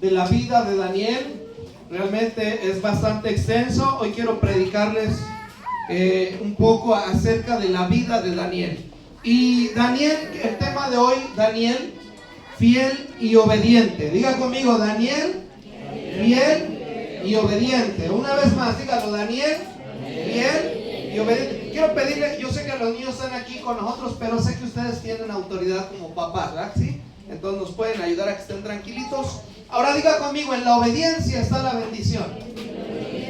de la vida de Daniel. Realmente es bastante extenso. Hoy quiero predicarles un poco acerca de la vida de Daniel. Y Daniel, el tema de hoy, Daniel, fiel y obediente. Diga conmigo, Daniel, fiel y obediente. Una vez más, dígalo, Daniel, fiel y obediente. Quiero pedirle, yo sé que los niños están aquí con nosotros, pero sé que ustedes tienen autoridad como papás, ¿verdad? ¿Sí? Entonces nos pueden ayudar a que estén tranquilitos. Ahora diga conmigo, en la obediencia está la bendición.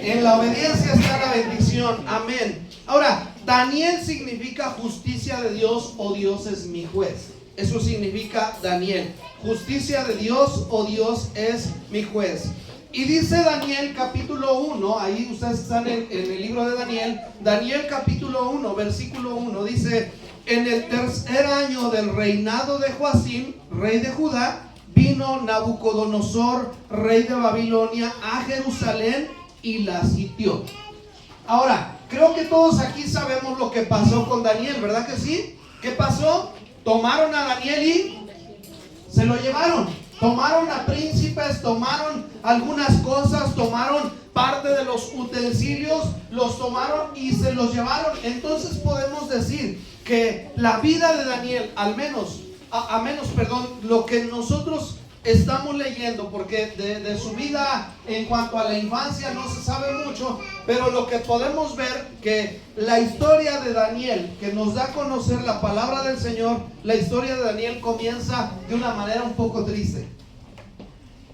En la obediencia está la bendición. Amén. Ahora, Daniel significa justicia de Dios o Dios es mi juez. Eso significa Daniel. Justicia de Dios o Dios es mi juez. Y dice Daniel capítulo 1, ahí ustedes están en el libro de Daniel. Daniel capítulo 1, versículo 1, dice: en el tercer año del reinado de Joacim, rey de Judá, vino Nabucodonosor, rey de Babilonia, a Jerusalén y la sitió. Ahora, creo que todos aquí sabemos lo que pasó con Daniel, ¿verdad que sí? ¿Qué pasó? Tomaron a Daniel y se lo llevaron. Tomaron a príncipes, tomaron algunas cosas, tomaron parte de los utensilios, los tomaron y se los llevaron. Entonces podemos decir que la vida de Daniel, al menos, lo que nosotros estamos leyendo, porque de su vida en cuanto a la infancia no se sabe mucho, pero lo que podemos ver que la historia de Daniel, que nos da a conocer la palabra del Señor, la historia de Daniel comienza de una manera un poco triste.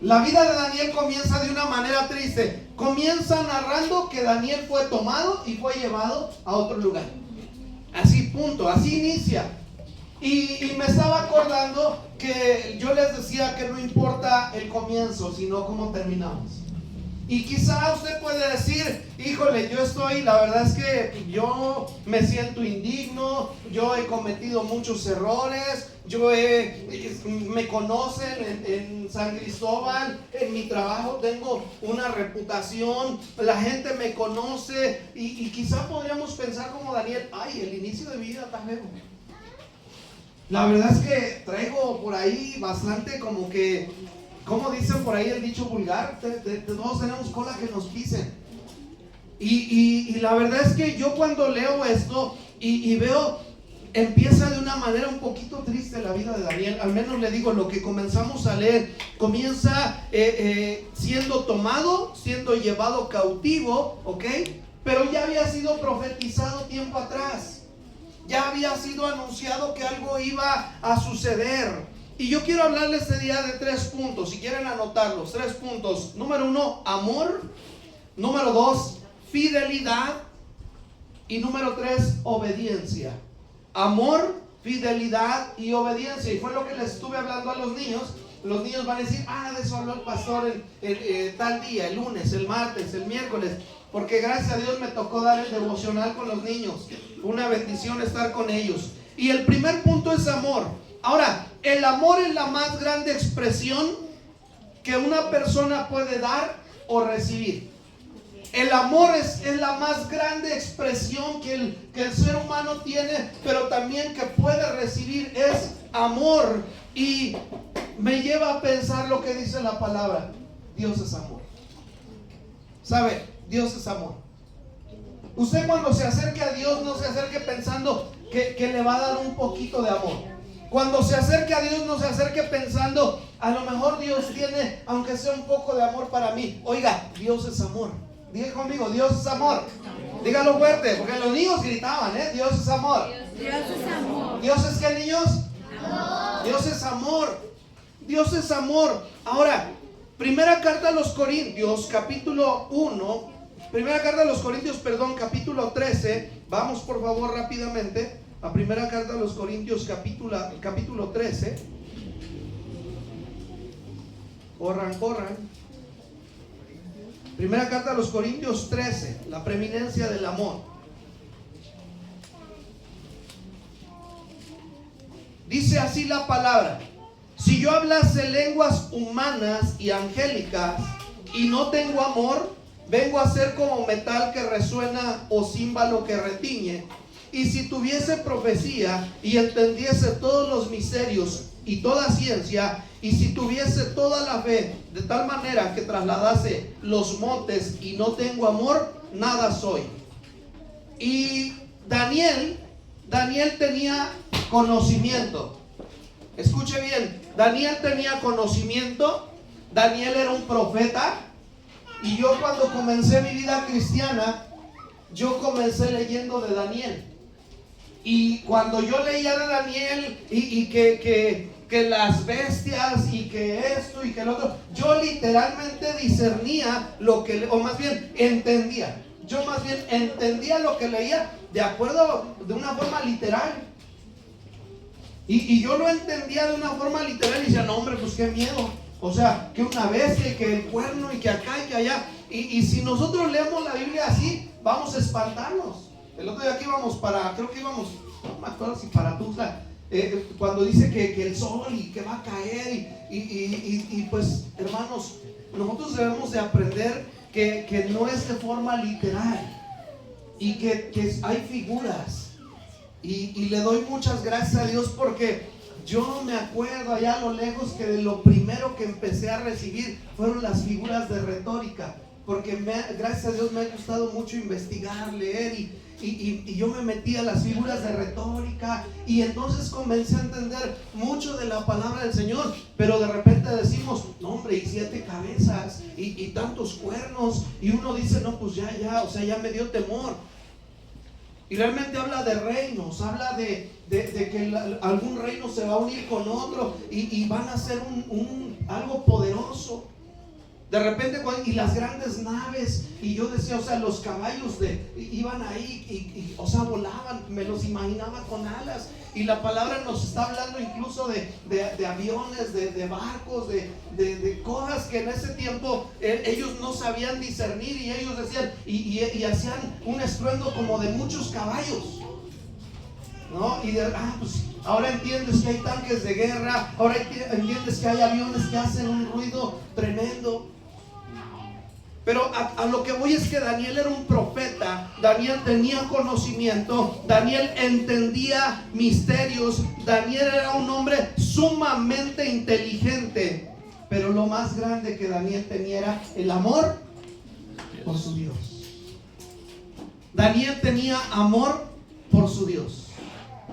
La vida de Daniel comienza de una manera triste. Comienza narrando que Daniel fue tomado y fue llevado a otro lugar. Así, punto, así inicia. Y me estaba acordando que yo les decía que no importa el comienzo, sino cómo terminamos. Y quizá usted puede decir: híjole, la verdad es que yo me siento indigno, yo he cometido muchos errores, me conocen en San Cristóbal, en mi trabajo tengo una reputación, la gente me conoce, y quizá podríamos pensar como Daniel: ay, el inicio de mi vida está feo. La verdad es que traigo por ahí bastante como dicen por ahí el dicho vulgar, todos tenemos cola que nos pisen. Y la verdad es que yo cuando leo esto y veo, empieza de una manera un poquito triste la vida de Daniel. Al menos le digo, lo que comenzamos a leer, comienza siendo tomado, siendo llevado cautivo, ¿ok? Pero ya había sido profetizado tiempo atrás. Ya había sido anunciado que algo iba a suceder. Y yo quiero hablarles este día de 3 puntos, si quieren anotarlos, 3 puntos. Número 1, amor. Número 2, fidelidad. Y número 3, obediencia. Amor, fidelidad y obediencia. Y fue lo que les estuve hablando a los niños. Los niños van a decir: de eso habló el pastor tal día, el lunes, el martes, el miércoles. Porque gracias a Dios me tocó dar el devocional con los niños. Una bendición estar con ellos. Y el primer punto es amor. Ahora, el amor es la más grande expresión que una persona puede dar o recibir. El amor es la más grande expresión que el ser humano tiene, pero también que puede recibir es amor. Y me lleva a pensar lo que dice la palabra: Dios es amor. ¿Sabe? Dios es amor. Usted cuando se acerque a Dios, no se acerque pensando que le va a dar un poquito de amor. Cuando se acerque a Dios, no se acerque pensando: a lo mejor Dios tiene, aunque sea un poco de amor para mí. Oiga, Dios es amor. Diga conmigo: Dios es amor. Dígalo fuerte, porque los niños gritaban, Dios es amor. Dios es amor. ¿Dios es qué, niños? Amor. Dios es amor. Dios es amor. Ahora, primera carta a los Corintios, capítulo 1. Primera carta a los Corintios, capítulo 13. Vamos por favor rápidamente a primera carta a los Corintios, capítulo 13. Corran. Primera carta a los Corintios 13, la preeminencia del amor. Dice así la palabra: si yo hablase lenguas humanas y angélicas y no tengo amor, vengo a ser como metal que resuena o címbalo que retiñe. Y si tuviese profecía y entendiese todos los misterios y toda ciencia, y si tuviese toda la fe de tal manera que trasladase los montes y no tengo amor, nada soy. Y Daniel tenía conocimiento. Escuche bien, Daniel tenía conocimiento. Daniel era un profeta. Y yo cuando comencé mi vida cristiana, yo comencé leyendo de Daniel. Y cuando yo leía de Daniel y que las bestias y que esto y que lo otro, yo literalmente discernía lo que, o más bien entendía. Yo más bien entendía lo que leía de acuerdo, de una forma literal. Y yo lo entendía de una forma literal y decía, no hombre, pues qué miedo. O sea, que una bestia y que el cuerno y que acá y que allá. Y si nosotros leemos la Biblia así, vamos a espantarnos. El otro día que íbamos creo que íbamos, no me acuerdo si para Tuzla, cuando dice que el sol y que va a caer y pues hermanos, nosotros debemos de aprender que no es de forma literal y que hay figuras y le doy muchas gracias a Dios porque yo me acuerdo allá a lo lejos que de lo primero que empecé a recibir fueron las figuras de retórica, porque gracias a Dios me ha gustado mucho investigar, leer y yo me metí a las figuras de retórica y entonces comencé a entender mucho de la palabra del Señor. Pero de repente decimos, no hombre, y 7 cabezas y tantos cuernos, y uno dice, no pues ya, o sea, ya me dio temor. Y realmente habla de reinos, habla de que algún reino se va a unir con otro y van a ser algo poderoso. De repente, y las grandes naves, y yo decía, o sea, los caballos iban ahí, o sea, volaban, me los imaginaba con alas. Y la palabra nos está hablando incluso de aviones, de barcos, de cosas que en ese tiempo ellos no sabían discernir, y ellos decían, y hacían un estruendo como de muchos caballos, ¿no? Y pues ahora entiendes que hay tanques de guerra, ahora entiendes que hay aviones que hacen un ruido tremendo. Pero a lo que voy es que Daniel era un profeta, Daniel tenía conocimiento, Daniel entendía misterios, Daniel era un hombre sumamente inteligente. Pero lo más grande que Daniel tenía era el amor por su Dios. Daniel tenía amor por su Dios.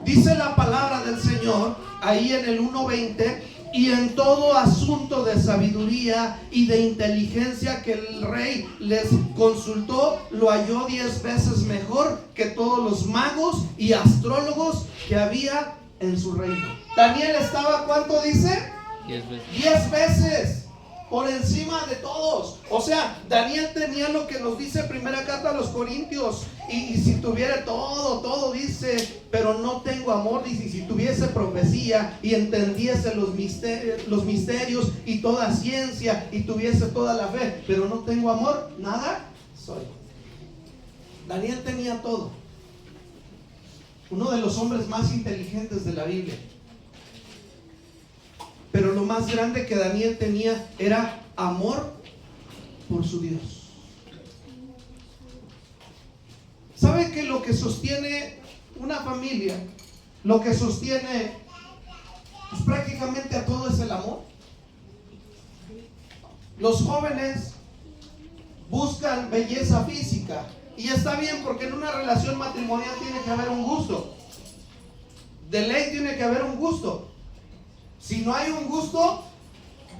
Dice la palabra del Señor ahí en el 1:20: y en todo asunto de sabiduría y de inteligencia que el rey les consultó, lo halló 10 veces mejor que todos los magos y astrólogos que había en su reino. Daniel estaba, ¿cuánto dice? 10 veces. 10 veces por encima de todos. O sea, Daniel tenía lo que nos dice primera carta a los Corintios. Y si tuviera todo dice, pero no tengo amor, dice, y si tuviese profecía y entendiese los misterios y toda ciencia y tuviese toda la fe, pero no tengo amor, nada soy. Daniel tenía todo. Uno de los hombres más inteligentes de la Biblia. Pero lo más grande que Daniel tenía era amor por su Dios. ¿Sabe que lo que sostiene una familia, lo que sostiene pues, prácticamente a todo es el amor? Los jóvenes buscan belleza física y está bien, porque en una relación matrimonial tiene que haber un gusto. De ley tiene que haber un gusto. Si no hay un gusto,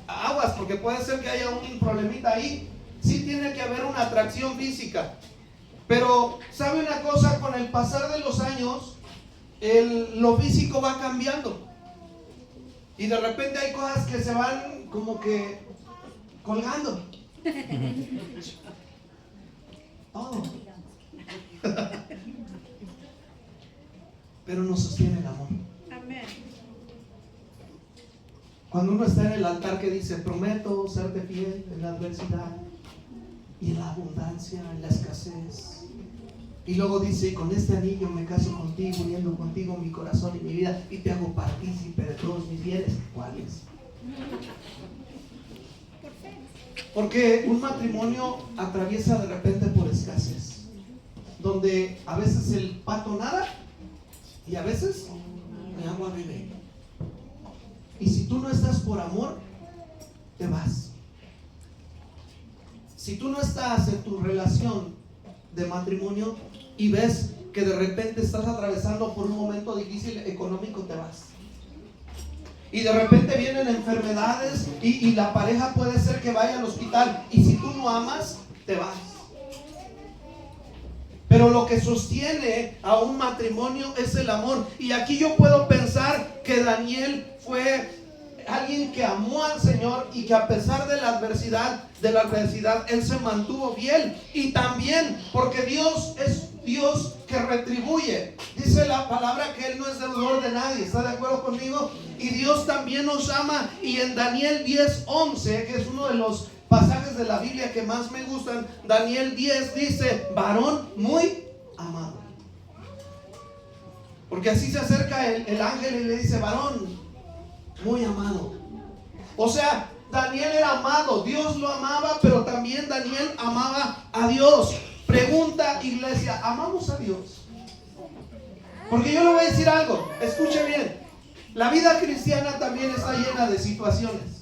aguas, porque puede ser que haya un problemita ahí. Sí tiene que haber una atracción física. Pero, ¿sabe una cosa? Con el pasar de los años, lo físico va cambiando. Y de repente hay cosas que se van como que colgando. Todo. Pero nos sostiene el amor. Amén. Cuando uno está en el altar que dice, prometo serte fiel en la adversidad y en la abundancia, en la escasez. Y luego dice, y con este anillo me caso contigo, uniendo contigo mi corazón y mi vida, y te hago partícipe de todos mis bienes. ¿Cuáles? Porque un matrimonio atraviesa de repente por escasez, donde a veces el pato nada y a veces el agua vive. Y si tú no estás por amor, te vas. Si tú no estás en tu relación de matrimonio y ves que de repente estás atravesando por un momento difícil económico, te vas. Y de repente vienen enfermedades y la pareja puede ser que vaya al hospital. Y si tú no amas, te vas. Pero lo que sostiene a un matrimonio es el amor. Y aquí yo puedo pensar que Daniel fue alguien que amó al Señor y que a pesar de la adversidad, él se mantuvo fiel. Y también porque Dios es Dios que retribuye. Dice la palabra que Él no es deudor de nadie. ¿Está de acuerdo conmigo? Y Dios también nos ama. Y en Daniel 10:11, que es uno de los pasajes de la Biblia que más me gustan, Daniel 10 dice: varón muy amado. Porque así se acerca el ángel y le dice: varón muy amado. O sea, Daniel era amado, Dios lo amaba, pero también Daniel amaba a Dios. Pregunta, iglesia, ¿amamos a Dios? Porque yo le voy a decir algo, escuche bien. La vida cristiana también está llena de situaciones.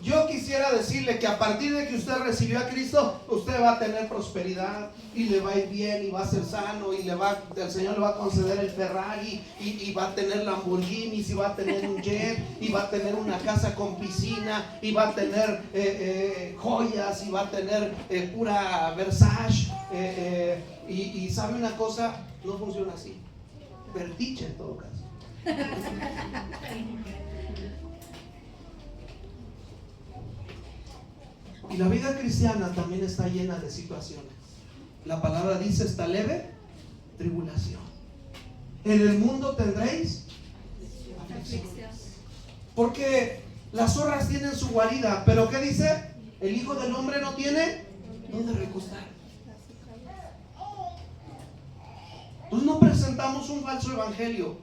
Yo quisiera decirle que a partir de que usted recibió a Cristo, usted va a tener prosperidad y le va a ir bien y va a ser sano y el Señor le va a conceder el Ferrari y va a tener Lamborghinis y va a tener un jet y va a tener una casa con piscina y va a tener joyas y va a tener pura Versace y sabe una cosa, no funciona así. Vertiche en todo caso. Y la vida cristiana también está llena de situaciones. La palabra dice: está leve tribulación. En el mundo tendréis aflicción. Porque las zorras tienen su guarida, pero ¿qué dice? El Hijo del Hombre no tiene dónde recostar. Entonces no presentamos un falso evangelio.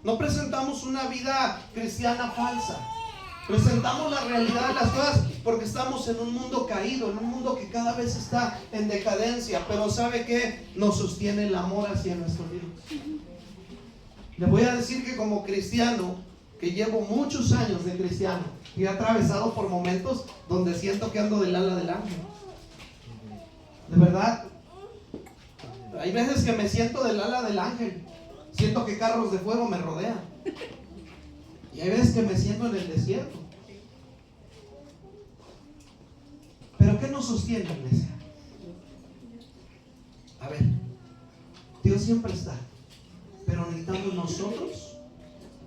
No presentamos una vida cristiana falsa. Presentamos la realidad de las cosas porque estamos en un mundo caído, en un mundo que cada vez está en decadencia. Pero ¿sabe qué? Nos sostiene el amor hacia nuestro Dios. Le voy a decir que como cristiano, que llevo muchos años de cristiano, y he atravesado por momentos donde siento que ando del ala del ángel. De verdad, hay veces que me siento del ala del ángel. Siento que carros de fuego me rodean. Y hay veces que me siento en el desierto. ¿Pero qué nos sostiene, iglesia? A ver, Dios siempre está, pero necesitamos nosotros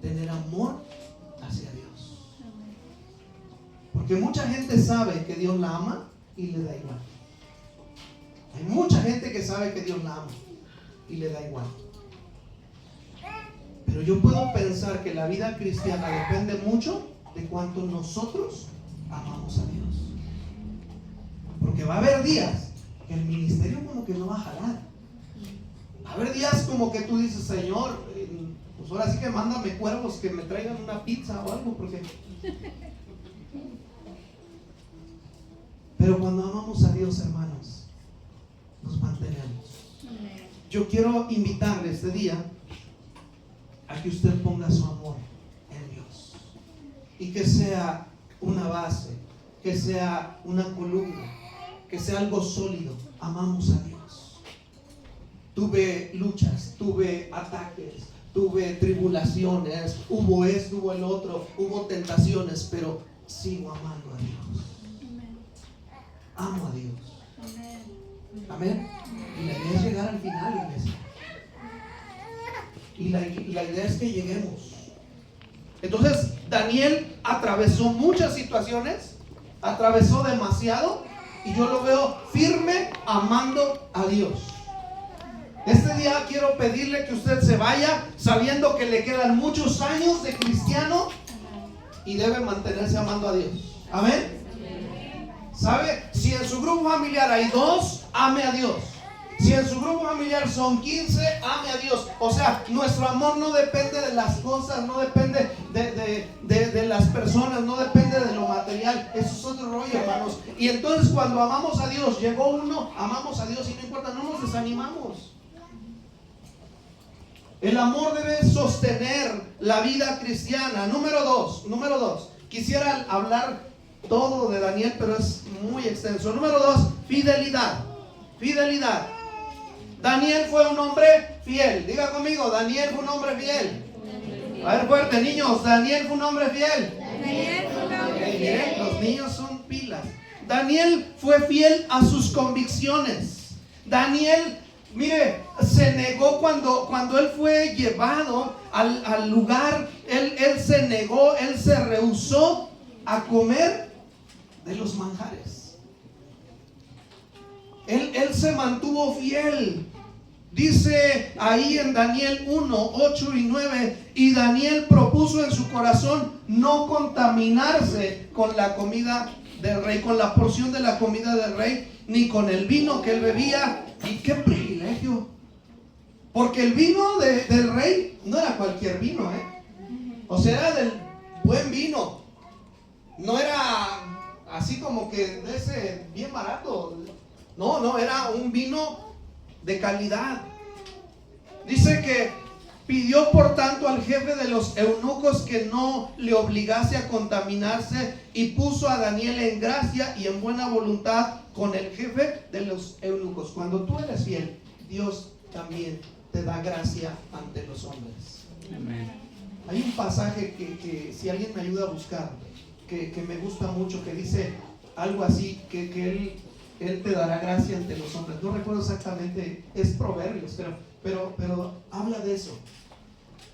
tener amor hacia Dios. Porque mucha gente sabe que Dios la ama y le da igual. Hay mucha gente que sabe que Dios la ama y le da igual. Pero yo puedo pensar que la vida cristiana depende mucho de cuánto nosotros amamos a Dios. Porque va a haber días que el ministerio como que no va a jalar. Va a haber días como que tú dices: Señor, pues ahora sí que mándame cuervos que me traigan una pizza o algo, porque... Pero cuando amamos a Dios, hermanos, nos mantenemos. Yo quiero invitarle este día a que usted ponga su amor en Dios y que sea una base, que sea una columna, que sea algo sólido. Amamos a Dios. Tuve luchas, tuve ataques, tuve tribulaciones, hubo esto, hubo el otro, hubo tentaciones, pero sigo amando a Dios. Amo a Dios. Amén. Y la idea es llegar al final, iglesia. Y la idea es que lleguemos. Entonces Daniel atravesó muchas situaciones, atravesó demasiado, y yo lo veo firme amando a Dios. Este día quiero pedirle que usted se vaya sabiendo que le quedan muchos años de cristiano y debe mantenerse amando a Dios. Amén. ¿Sabe? Si en su grupo familiar hay 2, ame a Dios. Si en su grupo familiar son 15, ame a Dios. O sea, nuestro amor no depende de las cosas, no depende de las personas, no depende de lo material. Eso es otro rollo, hermanos. Y entonces cuando amamos a Dios, llegó uno, amamos a Dios y no importa, no nos desanimamos. El amor debe sostener la vida cristiana. Número dos. Quisiera hablar todo de Daniel, pero es muy extenso. Número 2, fidelidad. Fidelidad. Daniel fue un hombre fiel. Diga conmigo, Daniel fue un hombre fiel. A ver fuerte, niños, Daniel fue un hombre fiel. Daniel fue un hombre Miren, fiel. los niños son pilas. Daniel fue fiel a sus convicciones. Daniel, mire, se negó cuando él fue llevado al lugar. Él se negó, él se rehusó a comer de los manjares. Él se mantuvo fiel. Dice ahí en Daniel 1, 8 y 9, y Daniel propuso en su corazón no contaminarse con la comida del rey, con la porción de la comida del rey, ni con el vino que él bebía. Y qué privilegio, porque el vino del rey no era cualquier vino, o sea, era del buen vino, no era así como que de ese bien barato, no, era un vino de calidad. Dice que pidió por tanto al jefe de los eunucos que no le obligase a contaminarse, y puso a Daniel en gracia y en buena voluntad con el jefe de los eunucos. Cuando tú eres fiel, Dios también te da gracia ante los hombres. Amén. Hay un pasaje que si alguien me ayuda a buscar, que me gusta mucho, que dice algo así, que Él te dará gracia ante los hombres. No recuerdo exactamente, es Proverbios, pero habla de eso,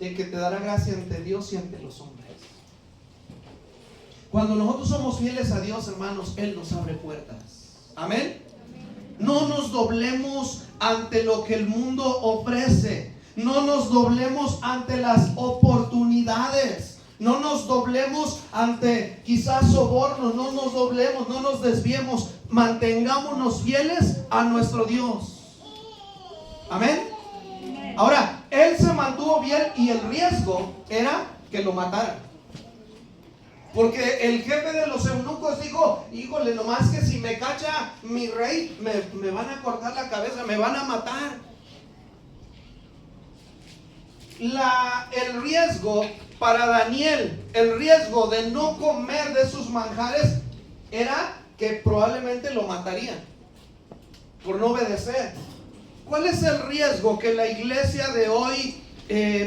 de que te dará gracia ante Dios y ante los hombres. Cuando nosotros somos fieles a Dios, hermanos, Él nos abre puertas. Amén. No nos doblemos ante lo que el mundo ofrece. No nos doblemos ante las oportunidades. No nos doblemos ante quizás sobornos. No nos doblemos, no nos desviemos. Mantengámonos fieles a nuestro Dios. Amén. Ahora, él se mantuvo bien y el riesgo era que lo mataran. Porque el jefe de los eunucos dijo: híjole, nomás que si me cacha mi rey, me van a cortar la cabeza, me van a matar. El riesgo para Daniel, el riesgo de no comer de sus manjares, era que probablemente lo matarían por no obedecer. ¿Cuál es el riesgo que la iglesia de hoy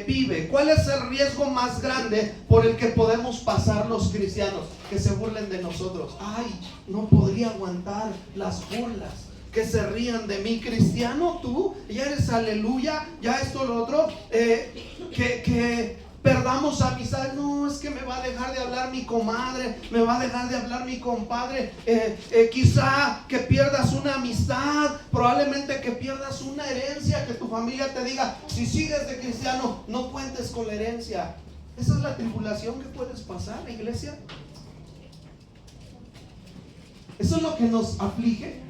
vive? ¿Cuál es el riesgo más grande por el que podemos pasar los cristianos? Que se burlen de nosotros. Ay, no podría aguantar las burlas, que se rían de mí. Cristiano, tú ya eres aleluya, ya esto, lo otro, que perdamos amistad. No, es que me va a dejar de hablar mi comadre, me va a dejar de hablar mi compadre. Quizá que pierdas una amistad, probablemente que pierdas una herencia, que tu familia te diga: si sigues de cristiano, no cuentes con la herencia. Esa es la tribulación que puedes pasar, la iglesia. Eso es lo que nos aflige,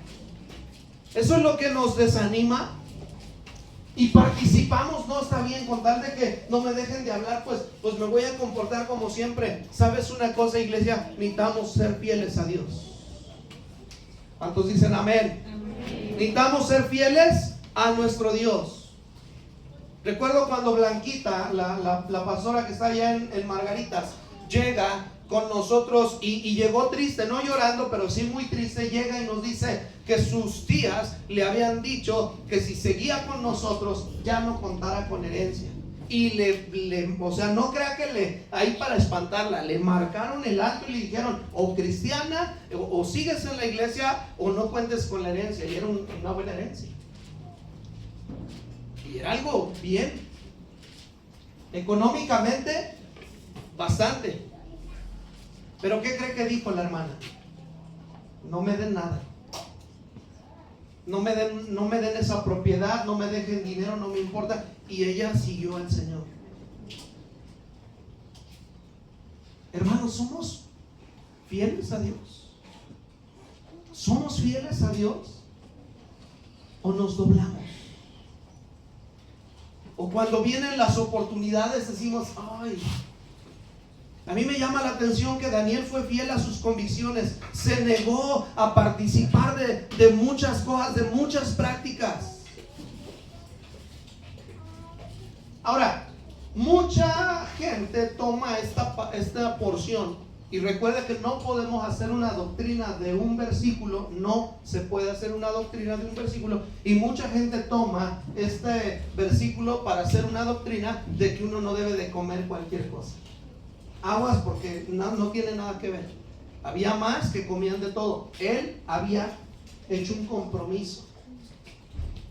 eso es lo que nos desanima. Y participamos, no está bien, con tal de que no me dejen de hablar, pues me voy a comportar como siempre. ¿Sabes una cosa, iglesia? Necesitamos ser fieles a Dios. ¿Cuántos dicen amén? Amén. Necesitamos ser fieles a nuestro Dios. Recuerdo cuando Blanquita, la pastora que está allá en Margaritas, llega con nosotros y llegó triste, no llorando, pero sí muy triste. Llega y nos dice que sus tías le habían dicho que si seguía con nosotros ya no contara con herencia. Y o sea, no crea que ahí para espantarla, le marcaron el alto y le dijeron: o cristiana, o sigues en la iglesia, o no cuentes con la herencia. Y era una buena herencia, y era algo bien, económicamente bastante. Pero ¿qué cree que dijo la hermana? No me den nada, no me den esa propiedad, no me dejen dinero, no me importa. Y ella siguió al Señor. Hermanos, ¿somos fieles a Dios? ¿Somos fieles a Dios? ¿O nos doblamos? O cuando vienen las oportunidades decimos: ay. A mí me llama la atención que Daniel fue fiel a sus convicciones. Se negó a participar de muchas cosas, de muchas prácticas. Ahora, mucha gente toma esta porción y recuerda que no podemos hacer una doctrina de un versículo, no se puede hacer una doctrina de un versículo, y mucha gente toma este versículo para hacer una doctrina de que uno no debe de comer cualquier cosa. Aguas, porque no tiene nada que ver. Había más que comían de todo. Él había hecho un compromiso.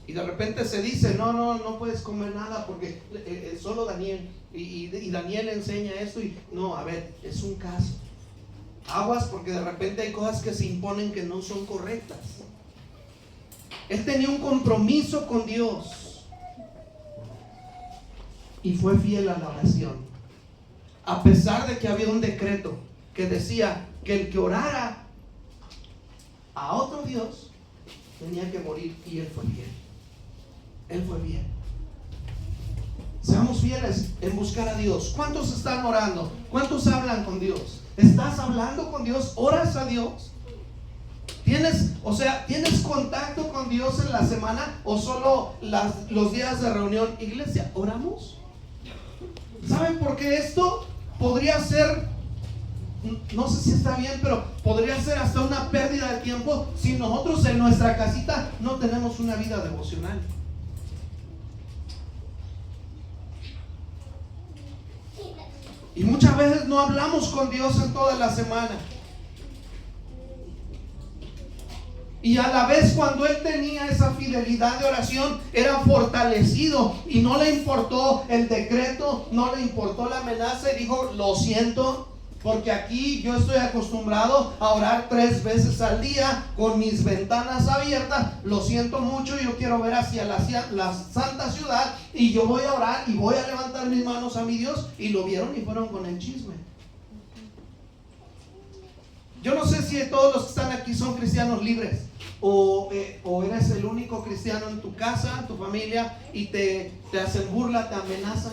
Y de repente se dice, no puedes comer nada porque solo Daniel. Y Daniel enseña esto. Y no, a ver, es un caso. Aguas, porque de repente hay cosas que se imponen que no son correctas. Él tenía un compromiso con Dios. Y fue fiel a la oración. A pesar de que había un decreto que decía que el que orara a otro Dios tenía que morir, y él fue fiel. Él fue fiel. Seamos fieles en buscar a Dios. ¿Cuántos están orando? ¿Cuántos hablan con Dios? ¿Estás hablando con Dios? ¿Oras a Dios? ¿Tienes contacto con Dios en la semana o solo los días de reunión? Iglesia, ¿oramos? ¿Saben por qué esto podría ser, no sé si está bien, pero podría ser hasta una pérdida de tiempo si nosotros en nuestra casita no tenemos una vida devocional? Y muchas veces no hablamos con Dios en toda la semana. Y a la vez, cuando él tenía esa fidelidad de oración, era fortalecido y no le importó el decreto, no le importó la amenaza, y dijo: lo siento, porque aquí yo estoy acostumbrado a orar 3 veces al día con mis ventanas abiertas. Lo siento mucho, yo quiero ver hacia la santa ciudad, y yo voy a orar y voy a levantar mis manos a mi Dios. Y lo vieron y fueron con el chisme. Yo no sé si todos los que están aquí son cristianos libres, o eres el único cristiano en tu casa, en tu familia, y te hacen burla, te amenazan,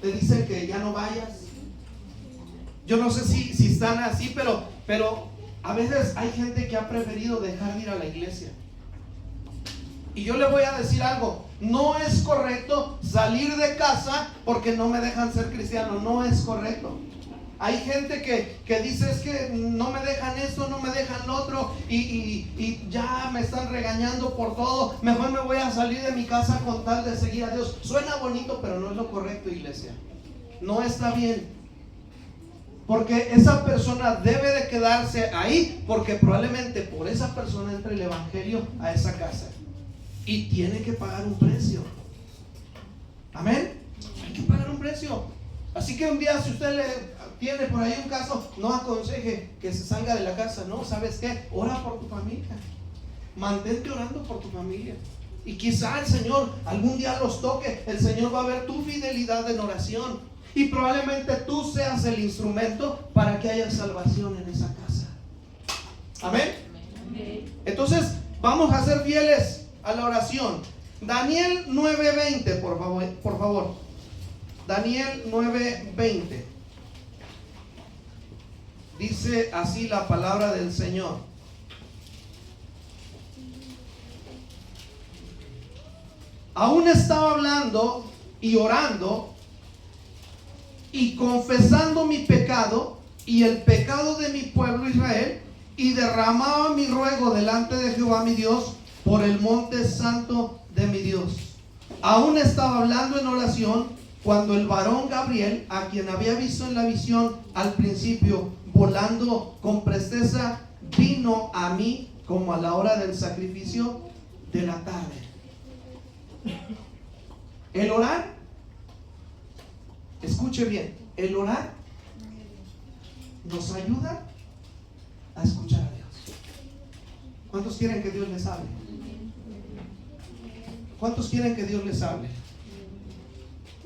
te dicen que ya no vayas. Yo no sé si están así, pero a veces hay gente que ha preferido dejar de ir a la iglesia. Y yo le voy a decir algo: no es correcto salir de casa porque no me dejan ser cristiano. No es correcto. Hay gente que dice: es que no me dejan esto, no me dejan lo otro, y ya me están regañando por todo. Mejor me voy a salir de mi casa con tal de seguir a Dios. Suena bonito, pero no es lo correcto, iglesia. No está bien. Porque esa persona debe de quedarse ahí, porque probablemente por esa persona entre el evangelio a esa casa, y tiene que pagar un precio. Amén. Hay que pagar un precio. Así que un día, si usted tiene por ahí un caso, no aconseje que se salga de la casa. No, ¿sabes qué? Ora por tu familia. Mantente orando por tu familia. Y quizá el Señor algún día los toque. El Señor va a ver tu fidelidad en oración, y probablemente tú seas el instrumento para que haya salvación en esa casa. Amén. Entonces, vamos a ser fieles a la oración. Daniel 9:20, por favor. Daniel 9:20. Dice así la palabra del Señor: aún estaba hablando y orando y confesando mi pecado y el pecado de mi pueblo Israel, y derramaba mi ruego delante de Jehová mi Dios por el monte santo de mi Dios. Aún estaba hablando en oración cuando el varón Gabriel, a quien había visto en la visión al principio, volando con presteza, vino a mí como a la hora del sacrificio de la tarde. El orar, escuche bien, el orar nos ayuda a escuchar a Dios. ¿Cuántos quieren que Dios les hable? ¿Cuántos quieren que Dios les hable?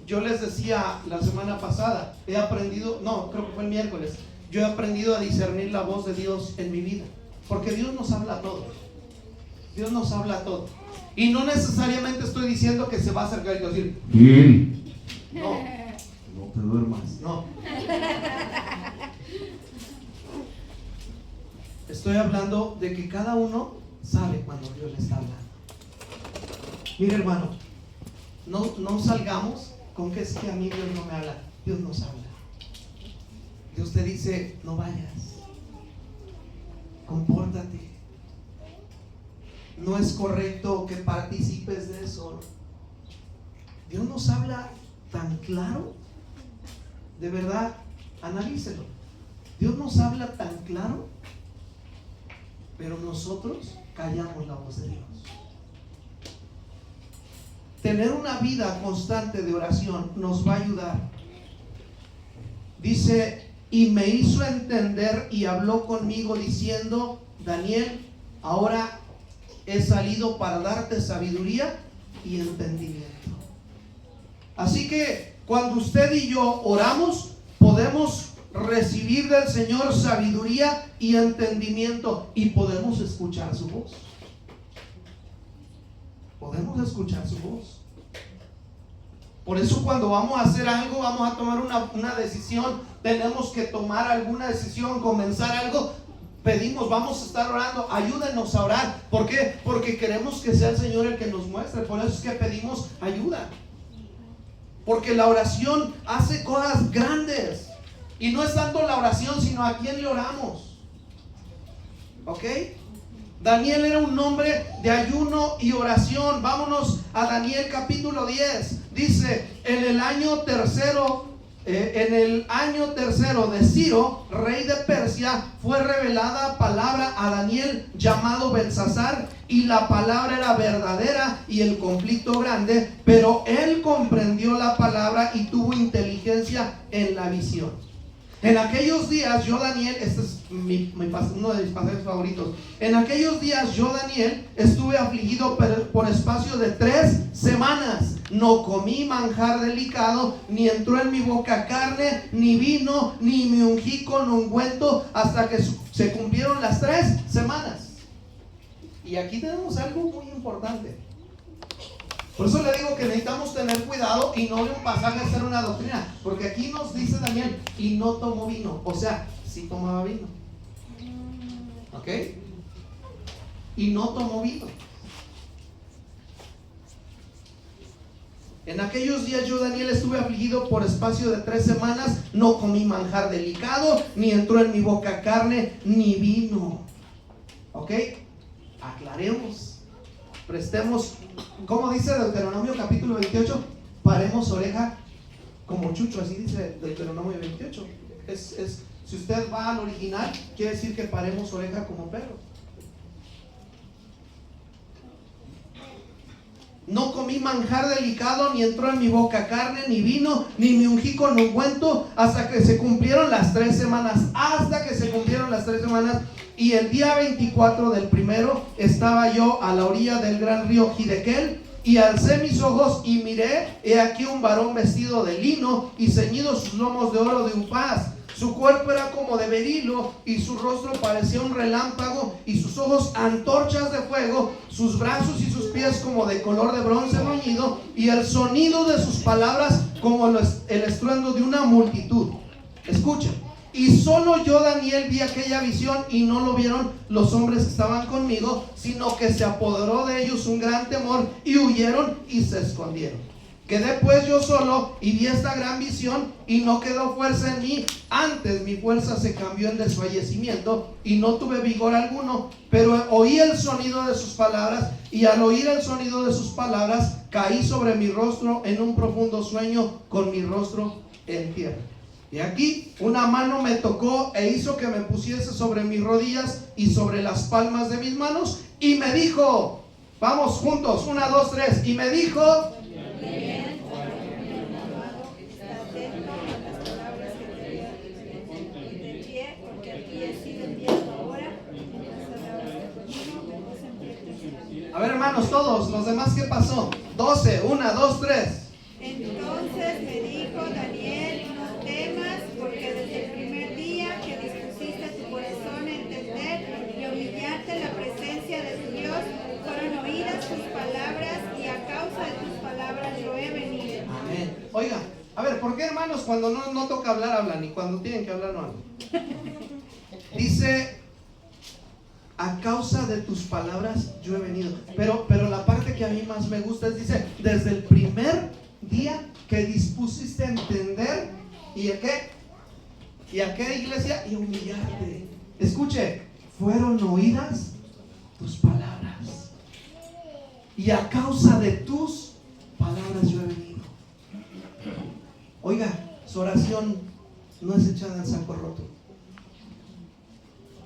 Yo les decía la semana pasada, he aprendido, creo que fue el miércoles, yo he aprendido a discernir la voz de Dios en mi vida, porque Dios nos habla a todos. Dios nos habla a todos. Y no necesariamente estoy diciendo que se va a acercar y decir: bien. No te duermas. No. Estoy hablando de que cada uno sabe cuando Dios le está hablando. Mire, hermano, no salgamos ¿con qué es que a mí Dios no me habla? Dios nos habla. Dios te dice, no vayas, compórtate. No es correcto que participes de eso. Dios nos habla tan claro. De verdad, analícelo. Dios nos habla tan claro, pero nosotros callamos la voz de Dios. Tener una vida constante de oración nos va a ayudar. Dice, y me hizo entender y habló conmigo diciendo, Daniel, ahora he salido para darte sabiduría y entendimiento. Así que cuando usted y yo oramos, podemos recibir del Señor sabiduría y entendimiento, y podemos escuchar su voz. Podemos escuchar su voz. Por eso cuando vamos a hacer algo, vamos a tomar una decisión, tenemos que tomar alguna decisión, comenzar algo, pedimos, vamos a estar orando, ayúdenos a orar. ¿Por qué? Porque queremos que sea el Señor el que nos muestre. Por eso es que pedimos ayuda. Porque la oración hace cosas grandes. Y no es tanto la oración, sino a quién le oramos. ¿Ok? Daniel era un hombre de ayuno y oración. Vámonos a Daniel capítulo 10. Dice, en el año tercero de Ciro, rey de Persia, fue revelada palabra a Daniel llamado Belsasar, y la palabra era verdadera y el conflicto grande, pero él comprendió la palabra y tuvo inteligencia en la visión. En aquellos días yo, Daniel, este es uno de mis pasajes favoritos. En aquellos días yo, Daniel, estuve afligido por espacio de 3 semanas. No comí manjar delicado, ni entró en mi boca carne, ni vino, ni me ungí con ungüento, hasta que se cumplieron las 3 semanas. Y aquí tenemos algo muy importante. Por eso le digo que necesitamos tener cuidado y no de un pasaje hacer una doctrina, porque aquí nos dice Daniel, y no tomó vino. O sea, sí tomaba vino. ¿Ok? Y no tomó vino. En aquellos días yo, Daniel, estuve afligido por espacio de 3 semanas. No comí manjar delicado, ni entró en mi boca carne, ni vino. ¿Ok? Aclaremos. Prestemos, como dice Deuteronomio capítulo 28, paremos oreja como chucho, así dice Deuteronomio 28. Si usted va al original, quiere decir que paremos oreja como perro. No comí manjar delicado, ni entró en mi boca carne, ni vino, ni me ungí con ungüento, hasta que se cumplieron las 3 semanas. Hasta que se cumplieron las 3 semanas. Y el día 24 del primero estaba yo a la orilla del gran río Hidekel, y alcé mis ojos y miré, he aquí un varón vestido de lino y ceñidos sus lomos de oro de Upaz. Su cuerpo era como de berilo, y su rostro parecía un relámpago, y sus ojos antorchas de fuego, sus brazos y sus pies como de color de bronce bruñido, y el sonido de sus palabras como el estruendo de una multitud. Escuchen. Y solo yo, Daniel, vi aquella visión, y no lo vieron los hombres que estaban conmigo, sino que se apoderó de ellos un gran temor, y huyeron y se escondieron. Quedé pues yo solo y vi esta gran visión, y no quedó fuerza en mí. Antes mi fuerza se cambió en desfallecimiento, y no tuve vigor alguno. Pero oí el sonido de sus palabras, y al oír el sonido de sus palabras, caí sobre mi rostro en un profundo sueño, con mi rostro en tierra. Y aquí una mano me tocó e hizo que me pusiese sobre mis rodillas y sobre las palmas de mis manos, y me dijo, vamos juntos, 1, 2, 3, y me dijo, a ver, hermanos, todos, los demás, ¿qué pasó? 12, 1, 2, 3. Entonces me dijo, Daniel, no temas, porque desde el primer día que dispusiste tu corazón a entender y humillarte en la presencia de tu Dios, fueron oídas tus palabras, y a causa de tus palabras yo he venido. Amén. Oiga, a ver, ¿por qué, hermanos, cuando no toca hablar, hablan, y cuando tienen que hablar, no hablan? Dice, a causa de tus palabras yo he venido. Pero la parte que a mí más me gusta es, dice, desde el primer día que dispusiste a entender. ¿Y a qué? ¿Y a qué, iglesia? Y humillarte. Escuche, fueron oídas tus palabras. Y a causa de tus palabras yo he venido. Oiga, su oración no es echada en saco roto.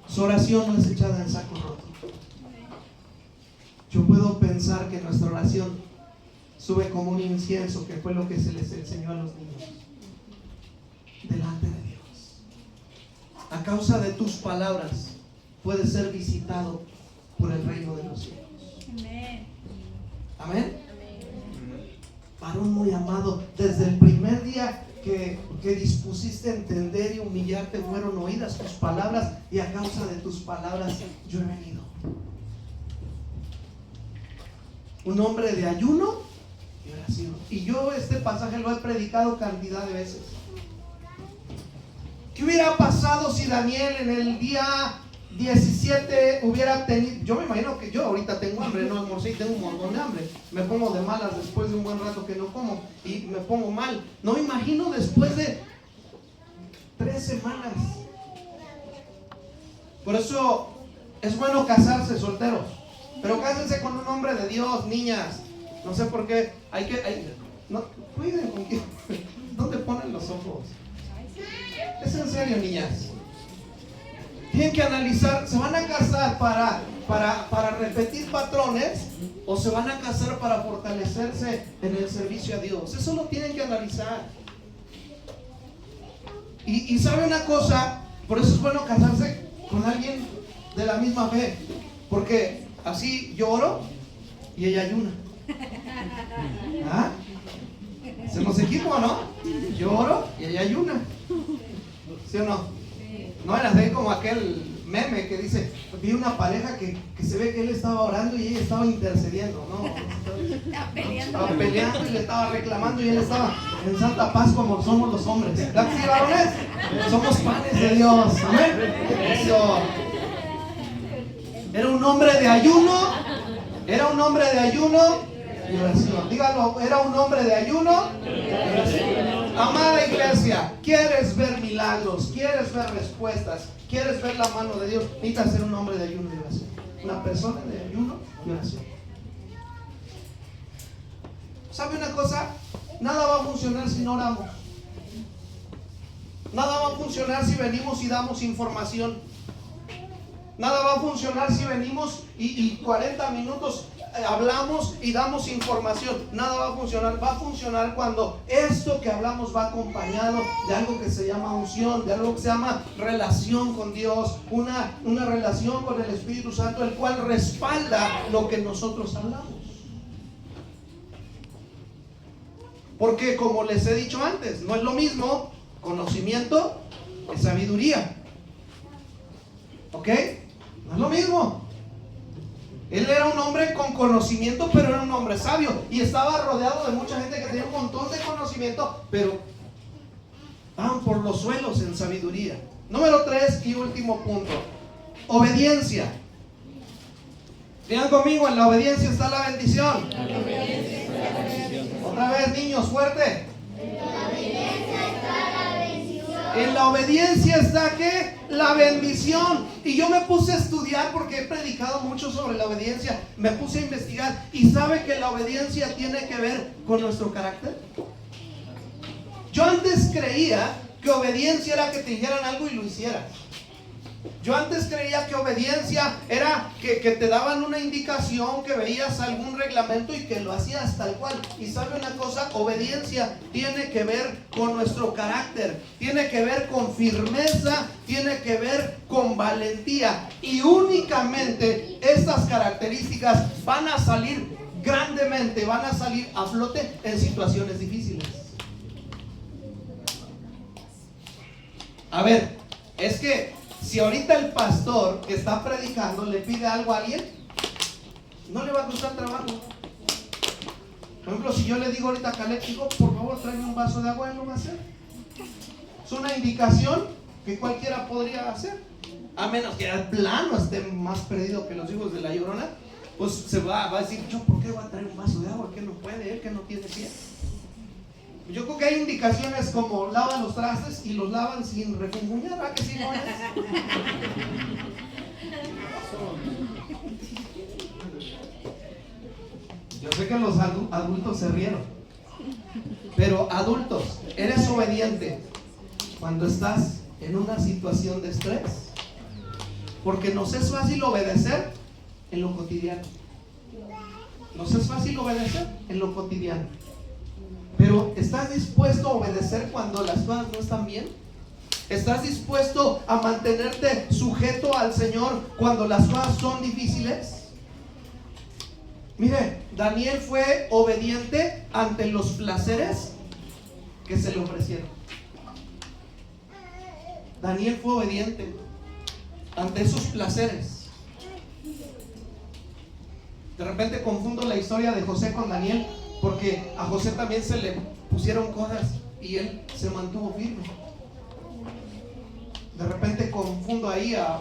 Su oración no es echada en saco roto. Yo puedo pensar que nuestra oración sube como un incienso, que fue lo que se les enseñó a los niños, delante de Dios. A causa de tus palabras puedes ser visitado por el reino de los cielos. Amén. Amén. Varón muy amado, desde el primer día que dispusiste a entender y humillarte, fueron oídas tus palabras, y a causa de tus palabras yo he venido. Un hombre de ayuno y oración. Y yo este pasaje lo he predicado cantidad de veces. ¿Qué hubiera pasado si Daniel en el día 17 hubiera tenido? Yo me imagino que yo ahorita tengo hambre, no almorcé y tengo un montón de hambre. Me pongo de malas después de un buen rato que no como y me pongo mal. No me imagino después de 3 semanas. Por eso es bueno casarse solteros. Pero cásense con un hombre de Dios, niñas. No sé por qué. No, cuiden con quién. ¿Dónde ponen los ojos? Es en serio, niñas. Tienen que analizar. ¿Se van a casar para repetir patrones? ¿O se van a casar para fortalecerse en el servicio a Dios? Eso lo tienen que analizar. Y sabe una cosa. Por eso es bueno casarse con alguien de la misma fe. Porque así yo oro y ella ayuna. ¿Ah? ¿Hacemos equipo o no? Yo oro y ella ayuna. ¿Sí o no? No era así como aquel meme que dice, vi una pareja que se ve que él estaba orando y ella estaba intercediendo. No, estaba peleando y le estaba reclamando y él estaba en santa paz como somos los hombres. ¿Verdad que sí, varones? Somos panes de Dios. Amén. Eso. Era un hombre de ayuno. Era un hombre de ayuno y oración. Dígalo, era un hombre de ayuno y oración. Amada iglesia, ¿quieres ver milagros? ¿Quieres ver respuestas? ¿Quieres ver la mano de Dios? Necesitas ser un hombre de ayuno y oración. Una persona de ayuno y oración. ¿Sabe una cosa? Nada va a funcionar si no oramos. Nada va a funcionar si venimos y damos información. Nada va a funcionar si venimos y 40 minutos hablamos y damos información. Nada va a funcionar. Va a funcionar cuando esto que hablamos va acompañado de algo que se llama unción, de algo que se llama relación con Dios, una relación con el Espíritu Santo, el cual respalda lo que nosotros hablamos. Porque como les he dicho antes, no es lo mismo conocimiento que sabiduría. ¿Ok? No es lo mismo. Él era un hombre con conocimiento, pero era un hombre sabio. Y estaba rodeado de mucha gente que tenía un montón de conocimiento, pero estaban por los suelos en sabiduría. Número 3 y último punto. Obediencia. Digan conmigo, en la obediencia está la bendición. Otra vez, niños, fuerte. En la obediencia está ¿qué? La bendición. Y yo me puse a estudiar porque he predicado mucho sobre la obediencia. Me puse a investigar y sabe que la obediencia tiene que ver con nuestro carácter. Yo antes creía que obediencia era que te dijeran algo y lo hicieras. Yo antes creía que obediencia era que te daban una indicación, que veías algún reglamento y que lo hacías tal cual. Y sabe una cosa, obediencia tiene que ver con nuestro carácter, tiene que ver con firmeza, tiene que ver con valentía. Y únicamente estas características van a salir grandemente, van a salir a flote en situaciones difíciles. A ver, es que si ahorita el pastor que está predicando le pide algo a alguien, no le va a costar trabajo. Por ejemplo, si yo le digo ahorita a Caleb, digo, por favor tráeme un vaso de agua, él lo va a hacer. Es una indicación que cualquiera podría hacer, a menos que el plano esté más perdido que los hijos de la Llorona. Pues se va a decir, yo por qué voy a traer un vaso de agua, que no puede, él que no tiene pie. Yo creo que hay indicaciones como lavan los trastes y los lavan sin refunfuñar, ¿verdad que sí, no es? Yo sé que los adultos se rieron, pero adultos, ¿eres obediente cuando estás en una situación de estrés? Porque nos es fácil obedecer en lo cotidiano. Nos es fácil obedecer en lo cotidiano. Pero ¿estás dispuesto a obedecer cuando las cosas no están bien? ¿Estás dispuesto a mantenerte sujeto al Señor cuando las cosas son difíciles? Mire, Daniel fue obediente ante los placeres que se le ofrecieron. Daniel fue obediente ante esos placeres. De repente confundo la historia de José con Daniel, porque a José también se le pusieron cosas y él se mantuvo firme. De repente confundo ahí a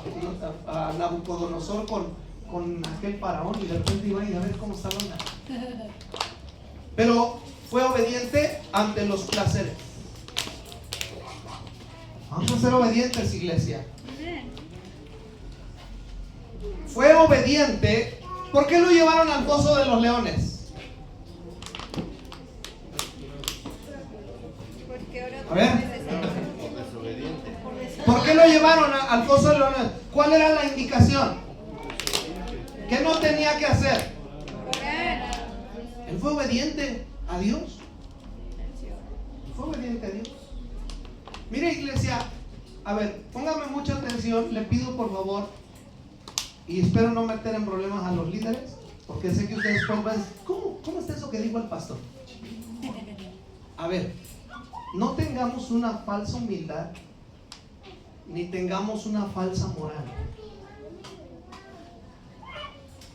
Nabucodonosor con aquel faraón, y de repente digo, ay, a ver cómo está la onda. Pero fue obediente ante los placeres. Vamos a ser obedientes, iglesia. Fue obediente. ¿Por qué lo llevaron al foso de los leones? A ver. ¿Por qué lo llevaron al foso de los leones? ¿Cuál era la indicación? ¿Qué no tenía que hacer? Él fue obediente a Dios. Fue obediente a Dios. Mire, iglesia, a ver, póngame mucha atención, le pido por favor, y espero no meter en problemas a los líderes, porque sé que ustedes pueden decir, ¿cómo está eso que dijo el pastor? A ver, no tengamos una falsa humildad, ni tengamos una falsa moral.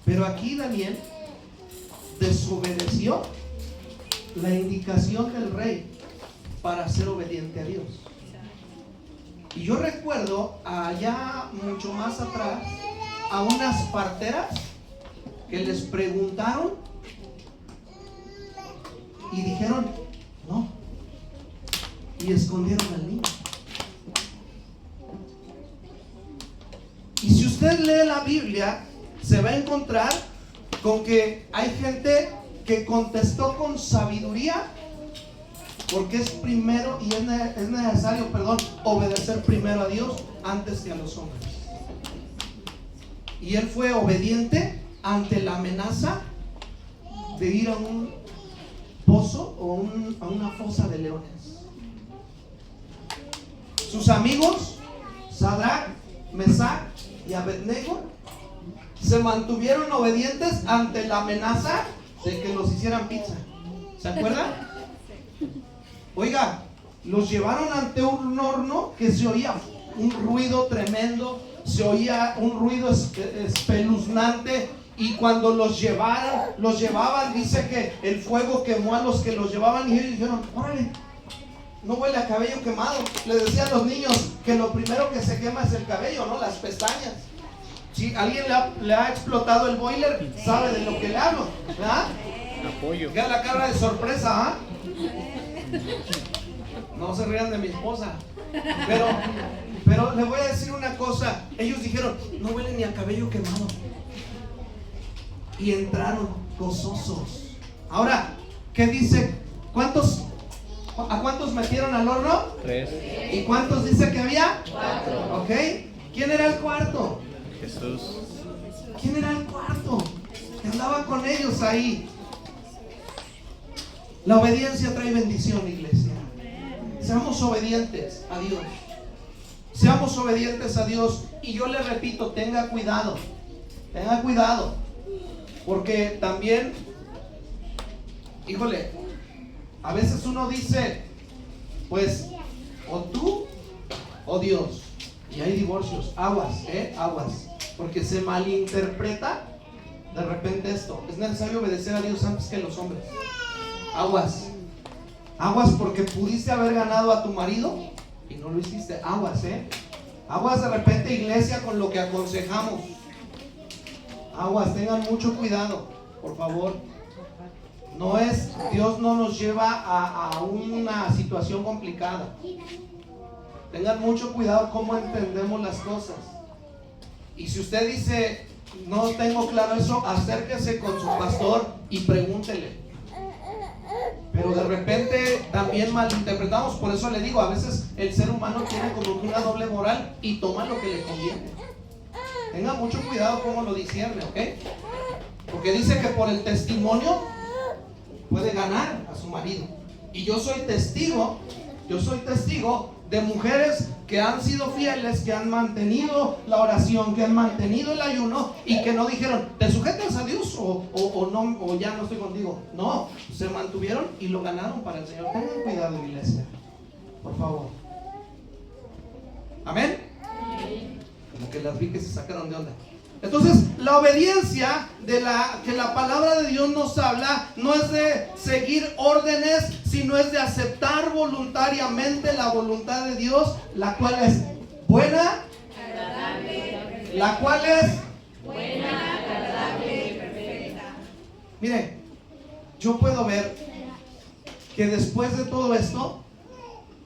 Pero aquí Daniel desobedeció la indicación del rey para ser obediente a Dios. Y yo recuerdo allá mucho más atrás a unas parteras que les preguntaron y dijeron no, y escondieron al niño. Y si usted lee la Biblia, se va a encontrar con que hay gente que contestó con sabiduría, porque es primero y es necesario, obedecer primero a Dios antes que a los hombres. Y él fue obediente ante la amenaza de ir a un pozo o a una fosa de leones. Sus amigos, Sadrach, Mesach y Abednego, se mantuvieron obedientes ante la amenaza de que los hicieran pizza. ¿Se acuerdan? Oiga, los llevaron ante un horno que se oía un ruido tremendo, se oía un ruido espeluznante, y cuando los llevaban, dice que el fuego quemó a los que los llevaban, y ellos dijeron, órale, no huele a cabello quemado. Les decían los niños que lo primero que se quema es el cabello, ¿no? Las pestañas. Si alguien le ha explotado el boiler, sabe de lo que le hablo, ¿verdad? Apoyo. Vea la cara de sorpresa, ¿ah? No se rían de mi esposa. Pero le voy a decir una cosa. Ellos dijeron, no huele ni a cabello quemado. Y entraron gozosos. Ahora, ¿qué dice? ¿A cuántos metieron al horno? 3. ¿Y cuántos dice que había? 4. ¿Ok? ¿Quién era el cuarto? Jesús. ¿Quién era el cuarto? Que andaba con ellos ahí. La obediencia trae bendición, iglesia. Seamos obedientes a Dios. Seamos obedientes a Dios. Y yo le repito, tenga cuidado. Tenga cuidado. Porque también, híjole, a veces uno dice, pues, o tú o Dios. Y hay divorcios. Aguas, aguas. Porque se malinterpreta de repente esto. Es necesario obedecer a Dios antes que a los hombres. Aguas. Aguas, porque pudiste haber ganado a tu marido y no lo hiciste. Aguas, Aguas de repente, iglesia, con lo que aconsejamos. Aguas, tengan mucho cuidado, por favor. Dios no nos lleva a una situación complicada. Tengan mucho cuidado cómo entendemos las cosas. Y si usted dice, no tengo claro eso, acérquese con su pastor y pregúntele. Pero de repente también malinterpretamos. Por eso le digo, a veces el ser humano tiene como una doble moral y toma lo que le conviene. Tenga mucho cuidado cómo lo discierne, ¿ok? Porque dice que por el testimonio puede ganar a su marido. Y yo soy testigo de mujeres que han sido fieles, que han mantenido la oración, que han mantenido el ayuno y que no dijeron, ¿te sujetas a Dios o no, o ya no estoy contigo? No, se mantuvieron y lo ganaron para el Señor. Tengan cuidado, iglesia, por favor. Amén. Como que las vi que se sacaron de onda. Entonces, la obediencia que la palabra de Dios nos habla no es de seguir órdenes, sino es de aceptar voluntariamente la voluntad de Dios, la cual es buena, agradable, la cual es buena, agradable y perfecta. Mire, yo puedo ver que después de todo esto,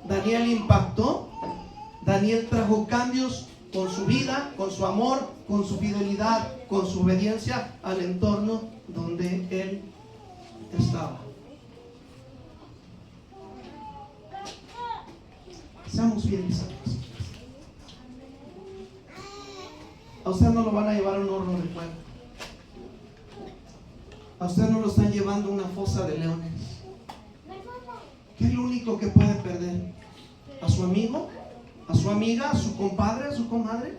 Daniel impactó, Daniel trajo cambios con su vida, con su amor, con su fidelidad, con su obediencia al entorno donde él estaba. Seamos fieles a Dios. A usted no lo van a llevar a un horno de fuego. A usted no lo están llevando a una fosa de leones. ¿Qué es lo único que puede perder? ¿A su amigo? ¿A su amiga? ¿A su compadre? ¿A su comadre?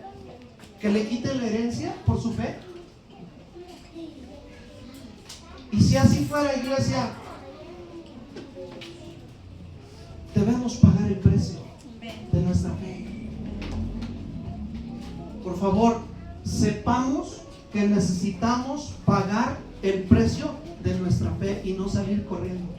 ¿Que le quite la herencia por su fe? Y si así fuera, iglesia, debemos pagar el precio de nuestra fe. Por favor, sepamos que necesitamos pagar el precio de nuestra fe y no salir corriendo.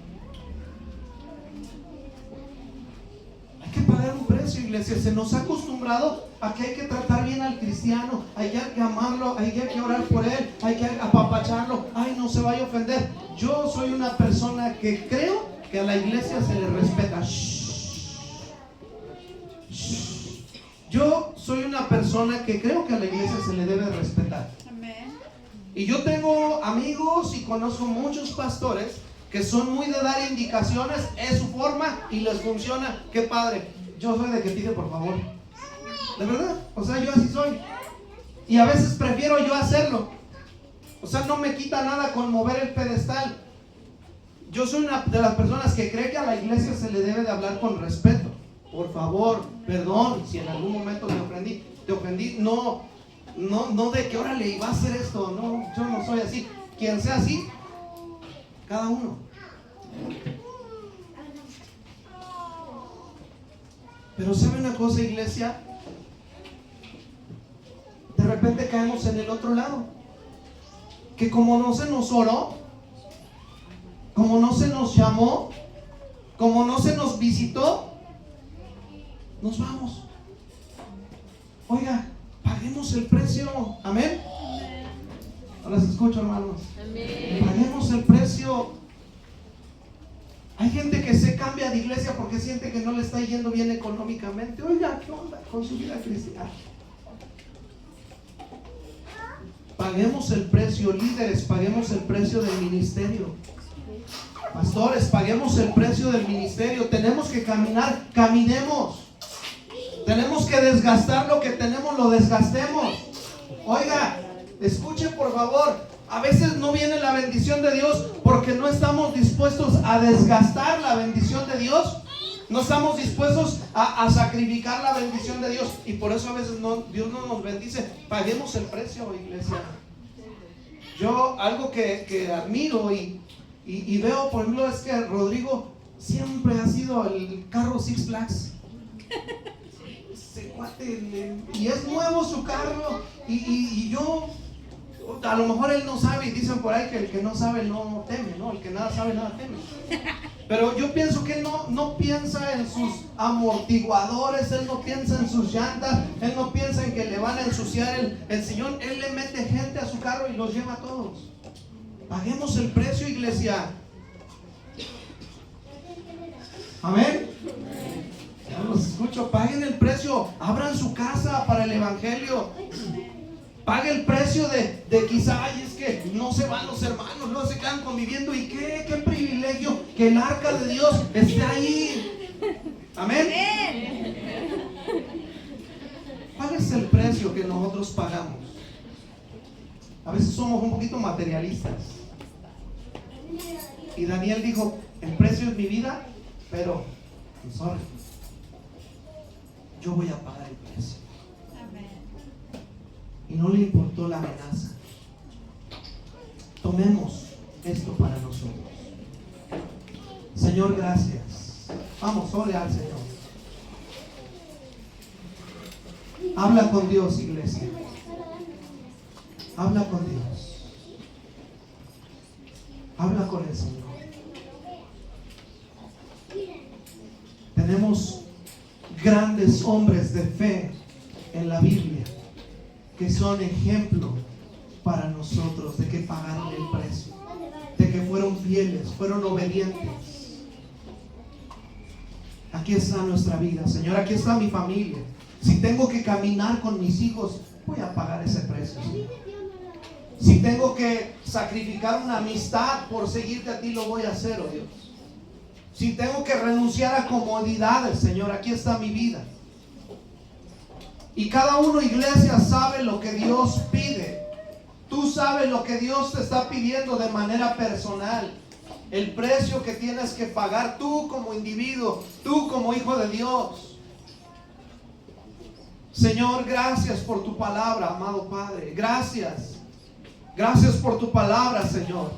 Hay que pagar un precio, iglesia. Se nos ha acostumbrado a que hay que tratar bien al cristiano, hay que amarlo, hay que orar por él, hay que apapacharlo. Ay, no se vaya a ofender. Yo soy una persona que creo que a la iglesia se le respeta. Yo soy una persona que creo que a la iglesia se le debe respetar. Y yo tengo amigos y conozco muchos pastores que son muy de dar indicaciones, es su forma y les funciona. Qué padre. Yo soy de que pide por favor. De verdad, o sea, yo así soy. Y a veces prefiero yo hacerlo. O sea, no me quita nada con mover el pedestal. Yo soy una de las personas que cree que a la iglesia se le debe de hablar con respeto. Por favor, perdón si en algún momento te ofendí, no de que órale iba a hacer esto, no, yo no soy así. Quien sea así, cada uno. Pero ¿sabe una cosa, iglesia? De repente caemos en el otro lado, que como no se nos oró, como no se nos llamó, como no se nos visitó, nos vamos. Oiga, paguemos el precio. Amén. No las escucho, hermanos. Amén. Paguemos el precio. Hay gente que se cambia de iglesia porque siente que no le está yendo bien económicamente. Oiga, ¿qué onda con su vida cristiana? Paguemos el precio, líderes, paguemos el precio del ministerio. Pastores, paguemos el precio del ministerio. Tenemos que caminar, caminemos. Tenemos que desgastar lo que tenemos, lo desgastemos. Oiga, escuche por favor. A veces no viene la bendición de Dios porque no estamos dispuestos a desgastar la bendición de Dios. No estamos dispuestos a sacrificar la bendición de Dios. Y por eso a veces Dios no nos bendice. Paguemos el precio, iglesia. Yo algo que admiro y veo, por ejemplo, es que Rodrigo siempre ha sido el carro Six Flags. Y es nuevo su carro y yo, a lo mejor él no sabe, y dicen por ahí que el que no sabe no teme, ¿no? El que nada sabe nada teme. Pero yo pienso que él no piensa en sus amortiguadores, él no piensa en sus llantas, él no piensa en que le van a ensuciar el sillón. Él le mete gente a su carro y los lleva a todos. Paguemos el precio, iglesia. Amén. Ya los escucho. Paguen el precio. Abran su casa para el evangelio. Pague el precio de quizá, ay, es que no se van los hermanos, no se quedan conviviendo. ¿Y qué privilegio que el arca de Dios esté ahí? Amén. ¿Cuál es el precio que nosotros pagamos? A veces somos un poquito materialistas. Y Daniel dijo, el precio es mi vida, pero sorry, yo voy a pagar el precio. Y no le importó la amenaza. Tomemos esto para nosotros. Señor, gracias. Vamos, ore al Señor. Habla con Dios, iglesia. Habla con Dios. Habla con el Señor. Tenemos grandes hombres de fe en la Biblia que son ejemplo para nosotros de que pagaron el precio, de que fueron fieles, fueron obedientes. Aquí está nuestra vida, Señor. Aquí está mi familia. Si tengo que caminar con mis hijos, voy a pagar ese precio, Señor. Si tengo que sacrificar una amistad por seguirte a ti, lo voy a hacer, oh Dios. Si tengo que renunciar a comodidades, Señor, aquí está mi vida. Y cada uno, iglesia, sabe lo que Dios pide. Tú sabes lo que Dios te está pidiendo de manera personal. El precio que tienes que pagar tú como individuo, tú como hijo de Dios. Señor, gracias por tu palabra, amado Padre. Gracias. Gracias por tu palabra, Señor.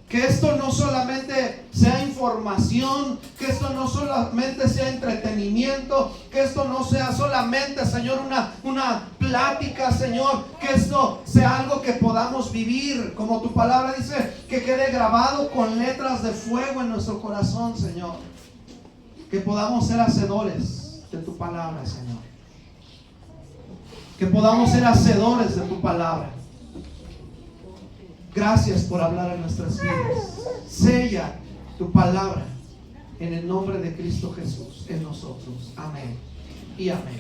Que esto no solamente sea información, que esto no solamente sea entretenimiento, que esto no sea solamente, Señor, una plática, Señor, que esto sea algo que podamos vivir, como tu palabra dice, que quede grabado con letras de fuego en nuestro corazón, Señor. Que podamos ser hacedores de tu palabra, Señor. Que podamos ser hacedores de tu palabra. Gracias por hablar a nuestras vidas. Sella tu palabra en el nombre de Cristo Jesús en nosotros. Amén y amén.